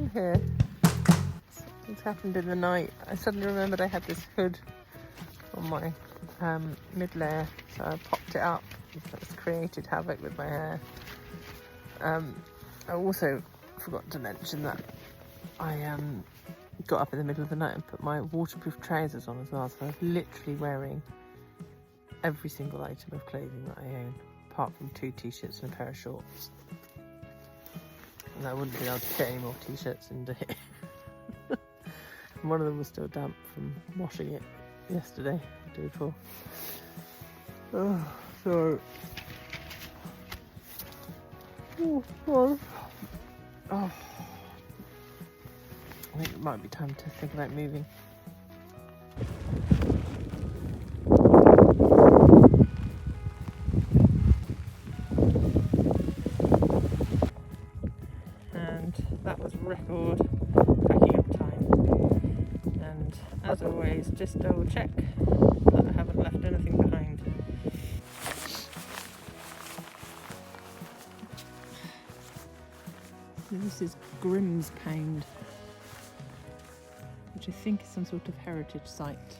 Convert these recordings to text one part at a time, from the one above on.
in here. It's happened in the night. I suddenly remembered I had this hood on my mid layer, so I popped it up. That's created havoc with my hair. I also forgot to mention that I got up in the middle of the night and put my waterproof trousers on as well, so I was literally wearing every single item of clothing that I own, apart from 2 t-shirts and a pair of shorts. And I wouldn't be able to fit any more t-shirts into here. One of them was still damp from washing it yesterday, the day before. Oh, so... Oh, I think it might be time to think about moving. And that was record packing up time. And as always, just double check that I haven't left anything behind. This is Grimm's Pound, which I think is some sort of heritage site.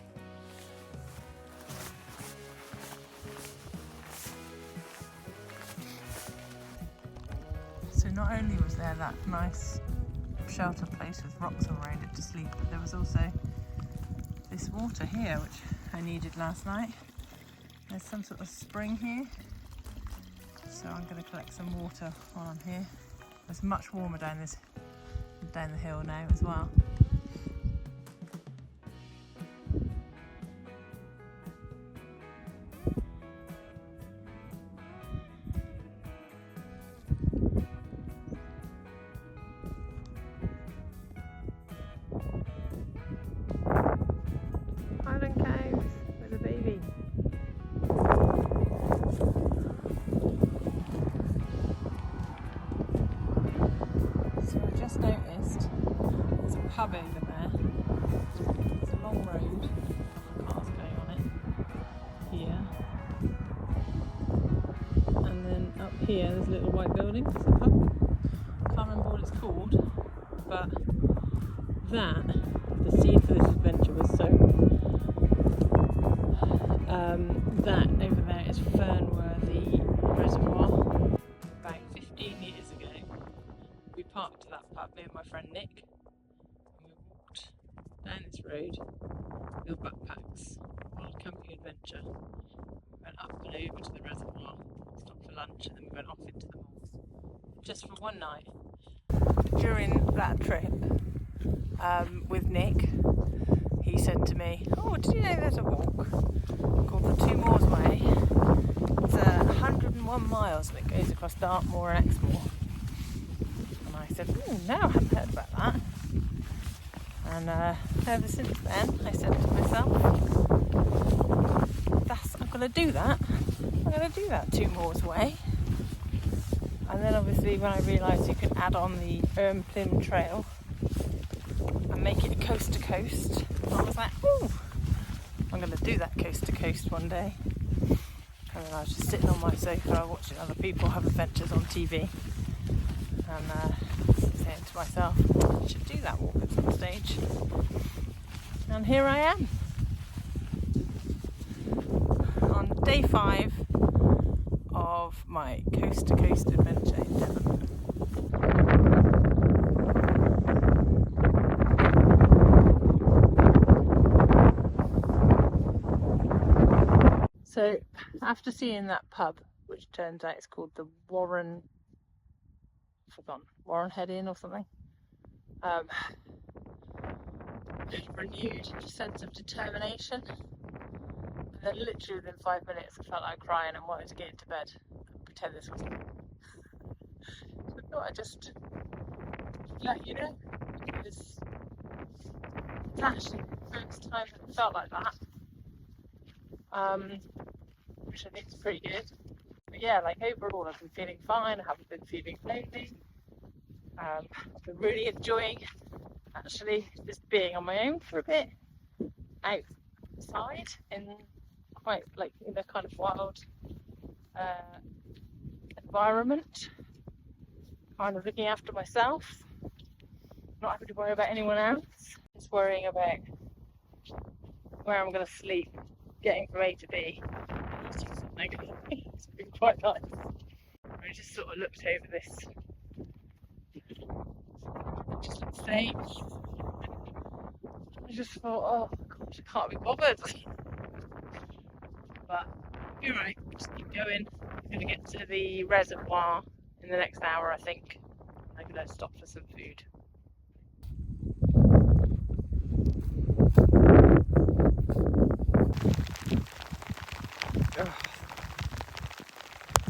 So not only was there that nice shelter place with rocks all around it to sleep, but there was also this water here which I needed last night. There's some sort of spring here, so I'm going to collect some water while I'm here. It's much warmer down the hill now as well. Highland cows with a baby. So I just noticed there's a pub over there. It's a long road, cars going on it here. And then up here there's a little white building, it's a pub. Can't remember what it's called, but the seed for this adventure was so that over there is Fernworthy Reservoir. About 15 years ago, we parked at that pub, me and my friend Nick, and we walked down this road with backpacks on a camping adventure. We went up and over to the reservoir, stopped for lunch, and then we went off into the moors just for one night. During that trip with Nick, he said to me, "Oh, did you know there's a walk called the Two Moors Way? It's 101 miles and it goes across Dartmoor and Exmoor." And I said, "Oh, no, I hadn't heard about that." And ever since then, I said to myself, I'm going to do that. I'm going to do that Two Moors Way. And then obviously when I realised you could add on the Plim Trail and make it a coast to coast, I was like, "Ooh, I'm going to do that coast to coast one day." And then I was just sitting on my sofa watching other people have adventures on TV and saying to myself, I should do that walk at some stage. And here I am on day 5 of my coast to coast adventure in Devon. So after seeing that pub, which turns out it's called the Warren Head Inn or something, renewed sense of determination. And then literally within 5 minutes I felt like crying and wanted to get into bed and pretend this wasn't. So I thought I'd just let you know, because it's actually the first time that it felt like that. Which I think is pretty good. But yeah, like overall I've been feeling fine, I haven't been feeling lonely. I've been really enjoying actually just being on my own for a bit outside in quite like in a kind of wild environment, kind of looking after myself. not having to worry about anyone else. Just worrying about where I'm going to sleep, getting from A to B. It's been quite nice. I just sort of looked over this. It just looks safe. I just thought, oh gosh, I can't be bothered. But you're right, just keep going. I'm going to get to the reservoir in the next hour, I think. I'm going to stop for some food. Ugh.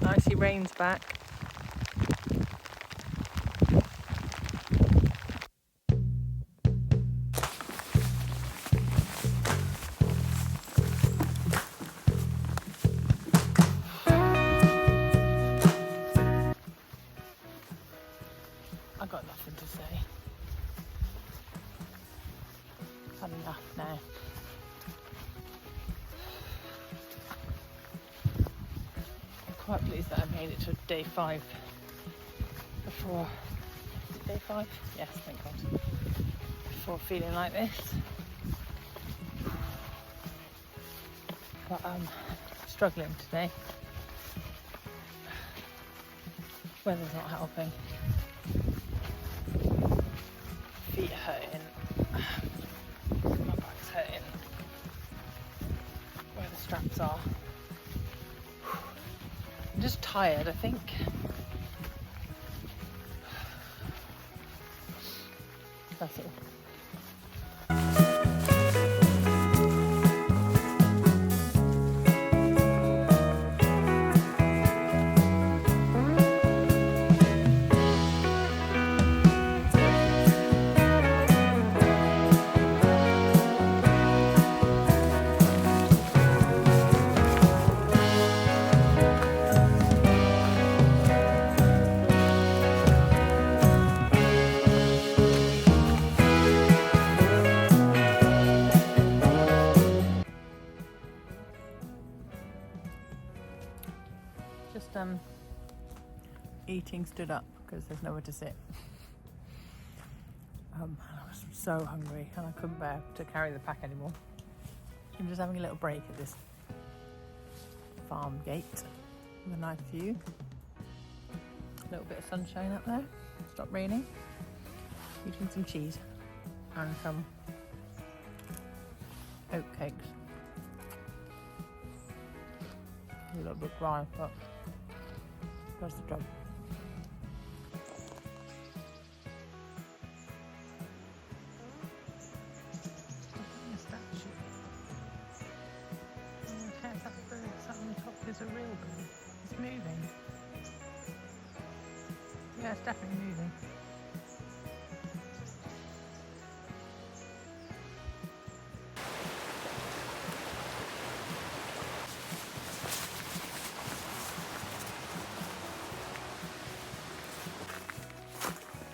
Icy rain's back. I've got nothing to say. I've had enough now. I'm quite pleased that I made it to day 5 before. Is it day 5? Yes, thank God. Before feeling like this. But I'm struggling today. Weather's not helping. Feet are hurting. My back's hurting. Where the straps are. I'm just tired, I think. That's all. Just eating stood up because there's nowhere to sit. I was so hungry and I couldn't bear to carry the pack anymore. I'm just having a little break at this farm gate with a nice view. A little bit of sunshine up there. Stopped raining. Eating some cheese and some oat cakes. A little bit dry, but that's the job. Is a real bird. It's moving. Yeah, it's definitely moving.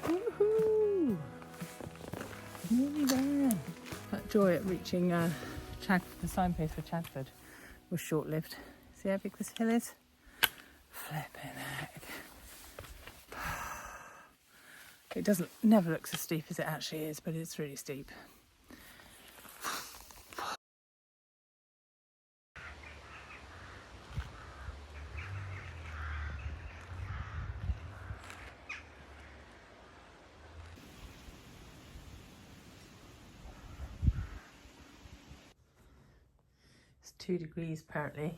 Woohoo! Nearly there. That joy at reaching the signpost for Chadford was short-lived. See how big this hill is? Flipping heck. It never looks as steep as it actually is, but it's really steep. It's 2 degrees apparently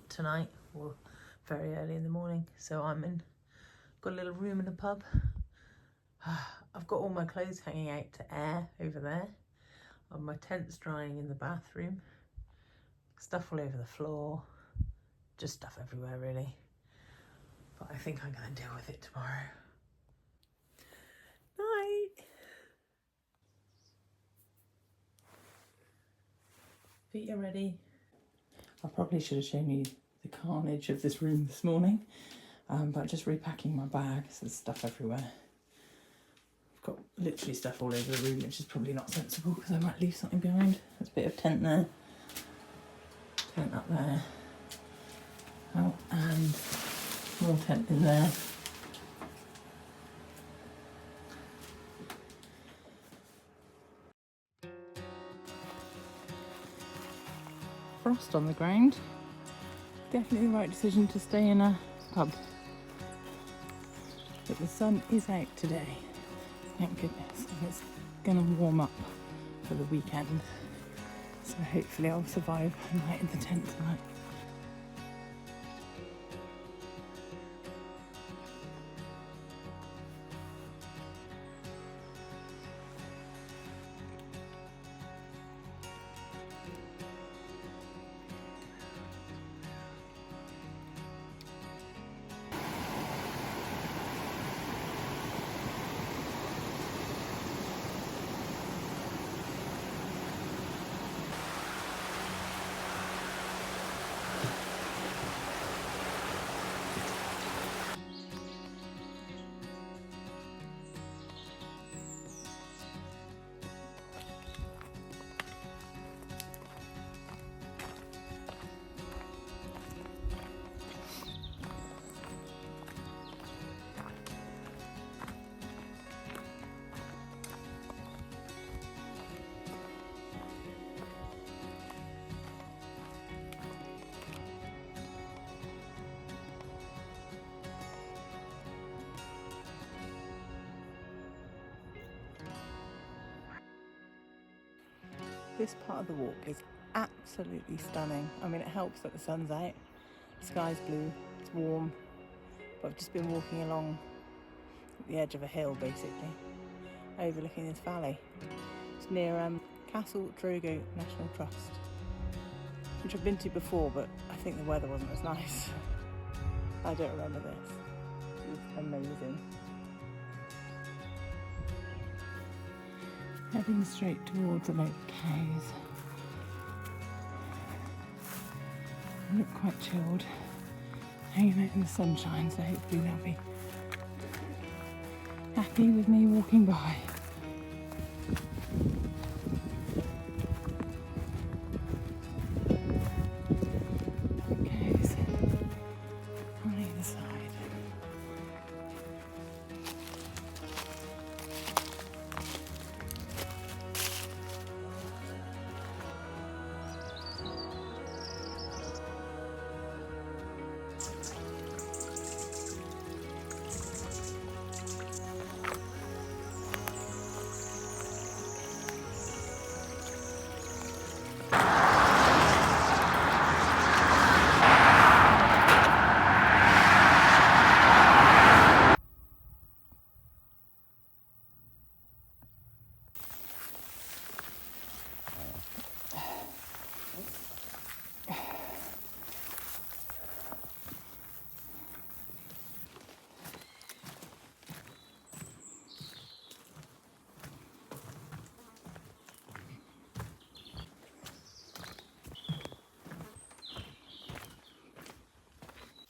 tonight, or very early in the morning. So got a little room in the pub. I've got all my clothes hanging out to air over there. My tent's drying in the bathroom. Stuff all over the floor. Just stuff everywhere really. But I think I'm going to deal with it tomorrow. Night. Feet are ready. I probably should have shown you the carnage of this room this morning, but just repacking my bags. There's stuff everywhere. I've got literally stuff all over the room, which is probably not sensible because I might leave something behind. There's a bit of tent there, tent up there, oh, and more tent in there. frost on the ground. Definitely the right decision to stay in a pub. But the sun is out today, thank goodness, and it's going to warm up for the weekend. So hopefully I'll survive a night in the tent tonight. This part of the walk is absolutely stunning. I mean, it helps that the sun's out, the sky's blue, it's warm, but I've just been walking along the edge of a hill, basically, overlooking this valley. It's near Castle Drogo National Trust, which I've been to before, but I think the weather wasn't as nice. I don't remember this. It was amazing. Heading straight towards the lake cows. I look quite chilled, hanging out in the sunshine, so hopefully they'll be happy with me walking by. Cows on either side.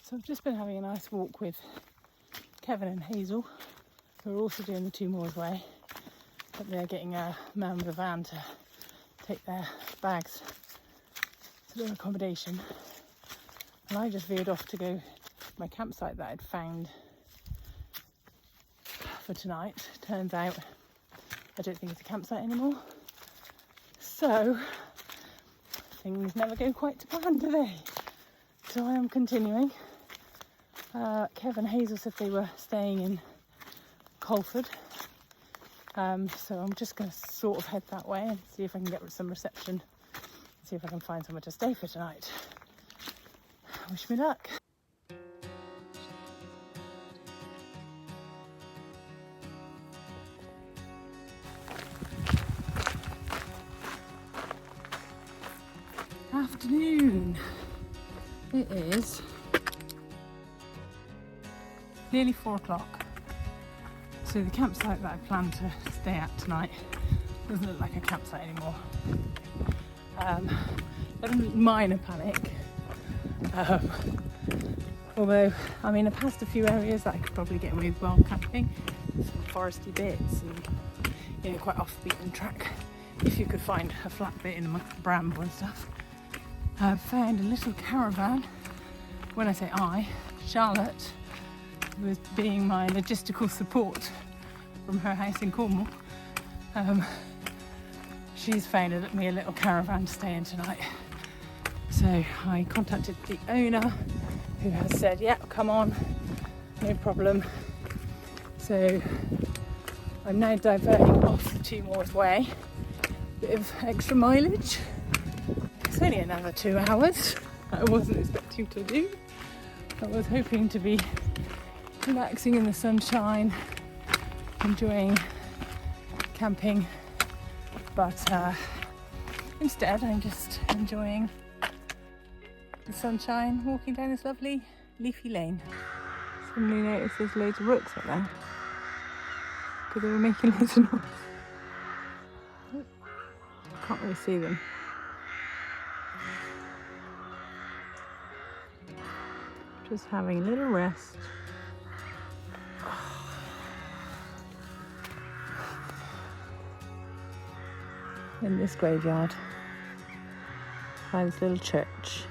So I've just been having a nice walk with Kevin and Hazel, who are also doing the Two Moors Way, but they're getting a man with a van to take their bags to their accommodation. And I just veered off to go to my campsite that I'd found for tonight. Turns out I don't think it's a campsite anymore. So things never go quite to plan, do they? So I am continuing. Kev and Hazel said they were staying in Colford, so I'm just going to sort of head that way and see if I can get some reception, see if I can find somewhere to stay for tonight. Wish me luck. Afternoon. It is nearly 4 o'clock. So the campsite that I plan to stay at tonight doesn't look like a campsite anymore. But a minor panic. Although, I mean, I passed a few areas that I could probably get away with while camping. Some foresty bits and, you know, quite off the beaten track. If you could find a flat bit in amongst the bramble and stuff. I've found a little caravan. When I say I, Charlotte, was being my logistical support from her house in Cornwall. She's found me a little caravan to stay in tonight. So I contacted the owner, who has said, yeah, come on, no problem. So I'm now diverting off the Two Moors Way. Bit of extra mileage. It's only another 2 hours. I wasn't expecting to do. I was hoping to be relaxing in the sunshine, enjoying camping, but instead I'm just enjoying the sunshine, walking down this lovely leafy lane. Suddenly noticed there's loads of rooks up there because they were making loads of noise. Can't really see them. Just having a little rest. In this graveyard, by this little church.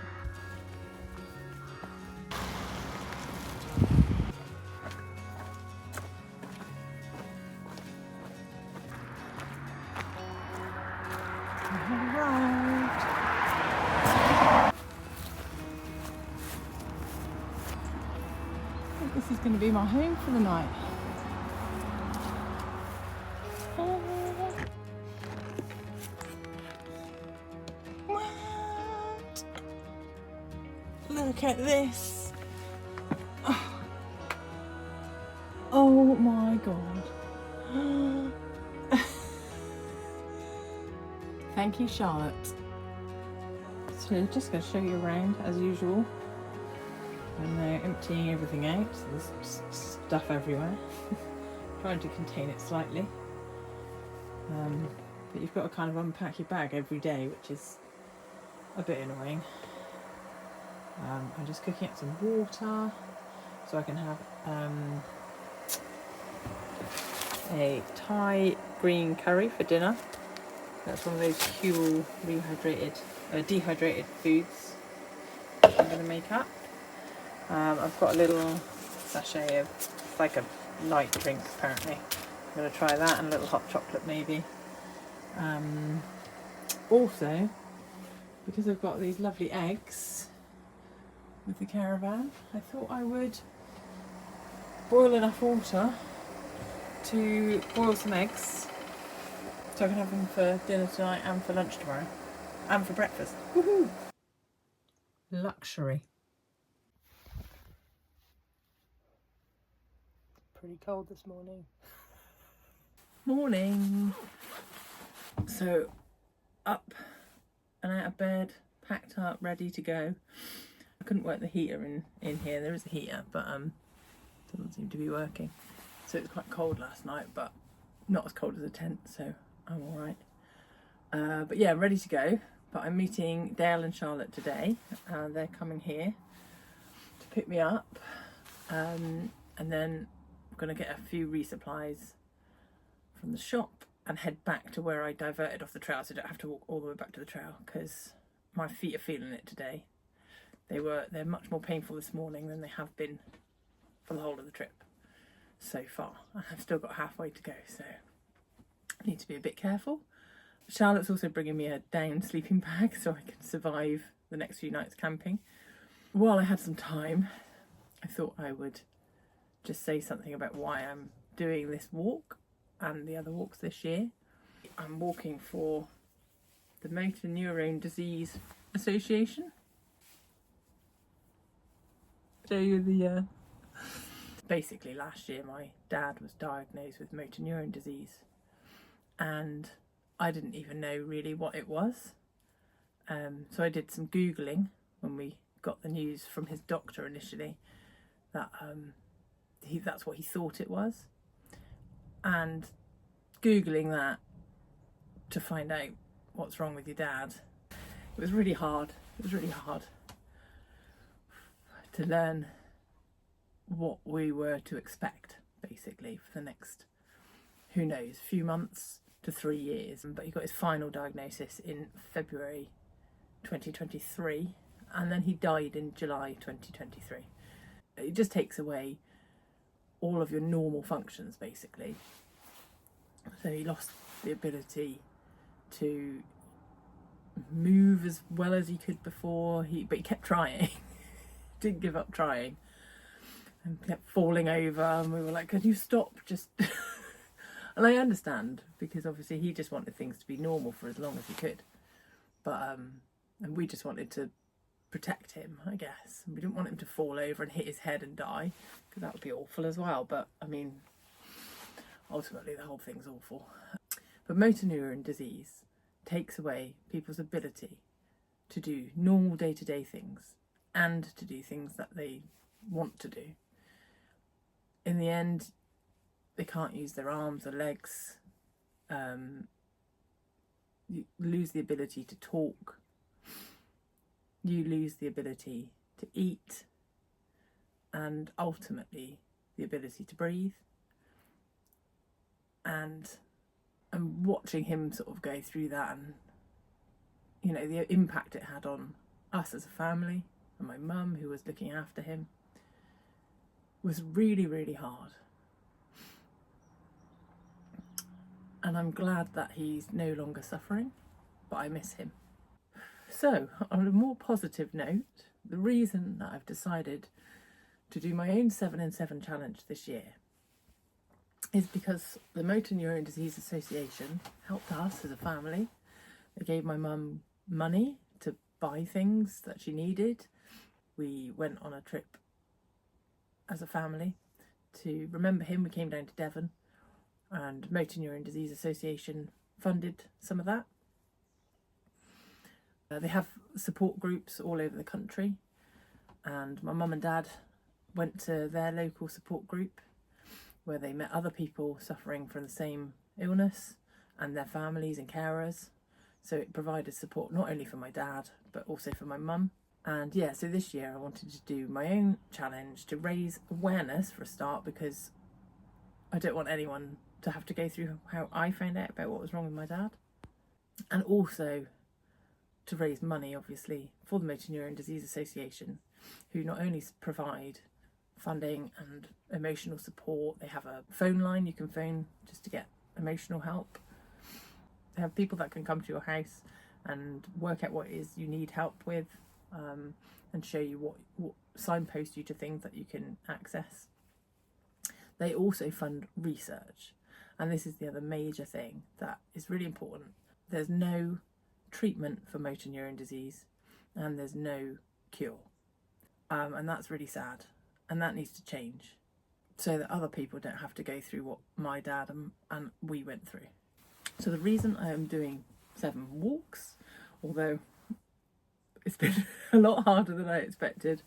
This is going to be my home for the night. What? Look at this. Oh my god. Thank you, Charlotte. So just going to show you around as usual. And they're emptying everything out, so there's stuff everywhere. Trying to contain it slightly. But you've got to kind of unpack your bag every day, which is a bit annoying. I'm just cooking up some water so I can have a Thai green curry for dinner. That's one of those Huel dehydrated foods I'm going to make up. I've got a little sachet of, it's like a light drink apparently. I'm going to try that and a little hot chocolate maybe. Also, because I've got these lovely eggs with the caravan, I thought I would boil enough water to boil some eggs so I can have them for dinner tonight and for lunch tomorrow and for breakfast. Woohoo! Luxury. Pretty cold this morning. Morning. So up and out of bed, packed up, ready to go. I couldn't work the heater in here. There is a heater, but doesn't seem to be working. So it was quite cold last night, but not as cold as a tent, so I'm all right. But yeah, ready to go. But I'm meeting Dale and Charlotte today. They're coming here to pick me up, and then I'm going to get a few resupplies from the shop and head back to where I diverted off the trail, so I don't have to walk all the way back to the trail because my feet are feeling it today. They're much more painful this morning than they have been for the whole of the trip so far. I've still got halfway to go, so I need to be a bit careful. Charlotte's also bringing me a down sleeping bag so I can survive the next few nights camping. While I had some time, I thought I would just say something about why I'm doing this walk and the other walks this year. I'm walking for the Motor Neurone Disease Association. Show you the basically last year my dad was diagnosed with motor neurone disease and I didn't even know really what it was. So I did some Googling when we got the news from his doctor initially that that's what he thought it was, and Googling that to find out what's wrong with your dad, it was really hard. It was really hard to learn what we were to expect basically for the next, who knows, few months to 3 years. But he got his final diagnosis in February 2023 and then he died in July 2023. It just takes away all of your normal functions basically. So he lost the ability to move as well as he could before, but he kept trying. Didn't give up trying, and kept falling over, and we were like, can you stop, just and I understand, because obviously he just wanted things to be normal for as long as he could, but and we just wanted to protect him, I guess. We didn't want him to fall over and hit his head and die, because that would be awful as well. But I mean, ultimately the whole thing's awful. But motor neurone disease takes away people's ability to do normal day-to-day things and to do things that they want to do. In the end, they can't use their arms or legs. You lose the ability to talk. You lose the ability to eat, and ultimately the ability to breathe. And watching him sort of go through that, and you know, the impact it had on us as a family, and my mum, who was looking after him, was really, really hard. And I'm glad that he's no longer suffering, but I miss him. So, on a more positive note, the reason that I've decided to do my own 7 in 7 challenge this year is because the Motor Neurone Disease Association helped us as a family. They gave my mum money to buy things that she needed. We went on a trip as a family to remember him. We came down to Devon, and Motor Neurone Disease Association funded some of that. They have support groups all over the country, and my mum and dad went to their local support group where they met other people suffering from the same illness and their families and carers. So it provided support not only for my dad but also for my mum. And yeah, so this year I wanted to do my own challenge to raise awareness for a start, because I don't want anyone to have to go through how I found out about what was wrong with my dad, and also to raise money, obviously, for the Motor Neurone Disease Association, who not only provide funding and emotional support, they have a phone line you can phone just to get emotional help. They have people that can come to your house and work out what it is you need help with, and show you what signpost you to things that you can access. They also fund research, and this is the other major thing that is really important. There's no treatment for motor neurone disease, and there's no cure, and that's really sad, and that needs to change so that other people don't have to go through what my dad and we went through. So the reason I am doing 7 walks, although it's been a lot harder than I expected.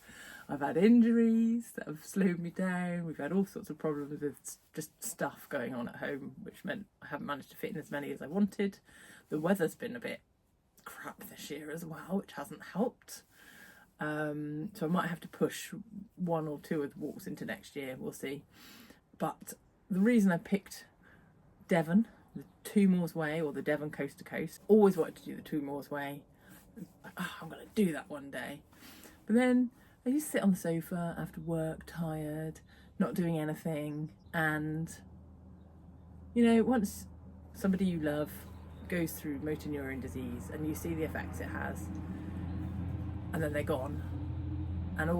I've had injuries that have slowed me down. We've had all sorts of problems with just stuff going on at home, which meant I haven't managed to fit in as many as I wanted. The weather's been a bit crap this year as well, which hasn't helped. So I might have to push 1 or 2 of the walks into next year, we'll see. But the reason I picked Devon, the Two Moors Way, or the Devon Coast to Coast, always wanted to do the Two Moors Way. Like, I'm going to do that one day. But then I used to sit on the sofa after work, tired, not doing anything. And, you know, once somebody you love goes through motor neurone disease and you see the effects it has, and then they're gone, and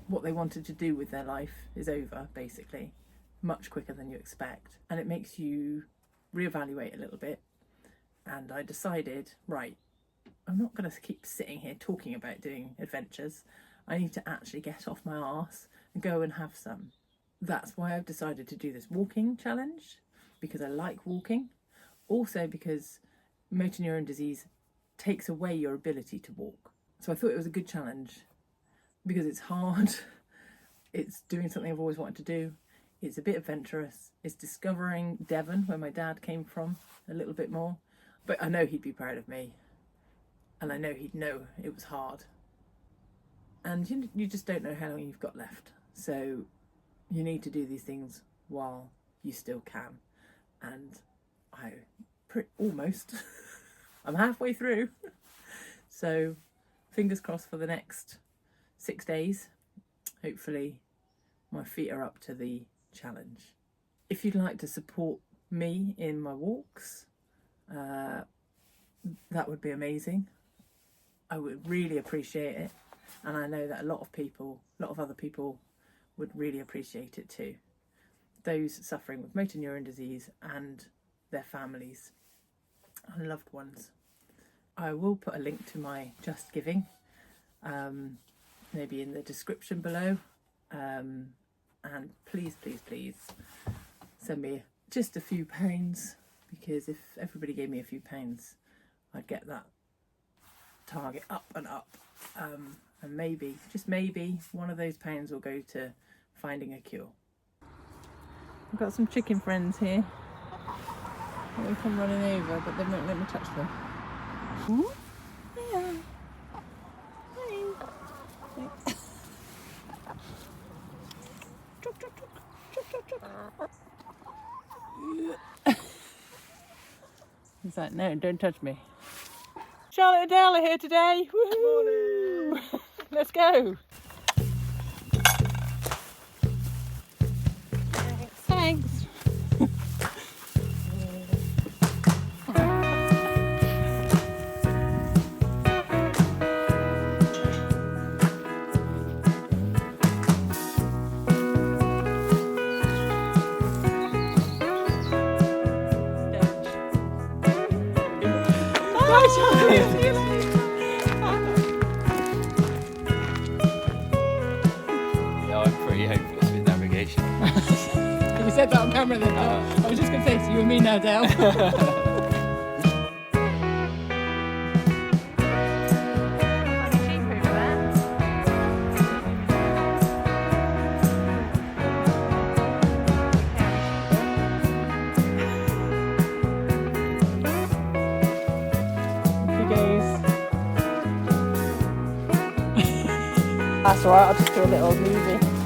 what they wanted to do with their life is over, basically, much quicker than you expect. And it makes you reevaluate a little bit. And I decided, right, I'm not going to keep sitting here talking about doing adventures. I need to actually get off my arse and go and have some. That's why I've decided to do this walking challenge, because I like walking. Also because motor neurone disease takes away your ability to walk. So I thought it was a good challenge because it's hard. It's doing something I've always wanted to do. It's a bit adventurous. It's discovering Devon, where my dad came from, a little bit more. But I know he'd be proud of me. And I know he'd know it was hard. And you just don't know how long you've got left. So you need to do these things while you still can. And almost, I'm halfway through. So fingers crossed for the next 6 days. Hopefully my feet are up to the challenge. If you'd like to support me in my walks, that would be amazing. I would really appreciate it, and I know that a lot of other people would really appreciate it too. Those suffering with motor neurone disease and their families and loved ones. I will put a link to my Just Giving, maybe in the description below, and please send me just a few pounds, because if everybody gave me a few pounds, I'd get that target up and up, and maybe, just maybe, one of those pounds will go to finding a cure. I've got some chicken friends here. They come running over, but they won't let me touch them. Ooh. Yeah. Hi. He's like, no, don't touch me. Charlotte and Dale are here today. Woohoo! Morning. Let's go. Thanks. Bye, Charlotte. See you later. I'm pretty hopeless with navigation. You said that on camera then. I was just going to say to you and me now, Dale. That's alright, I'll just do a little movie.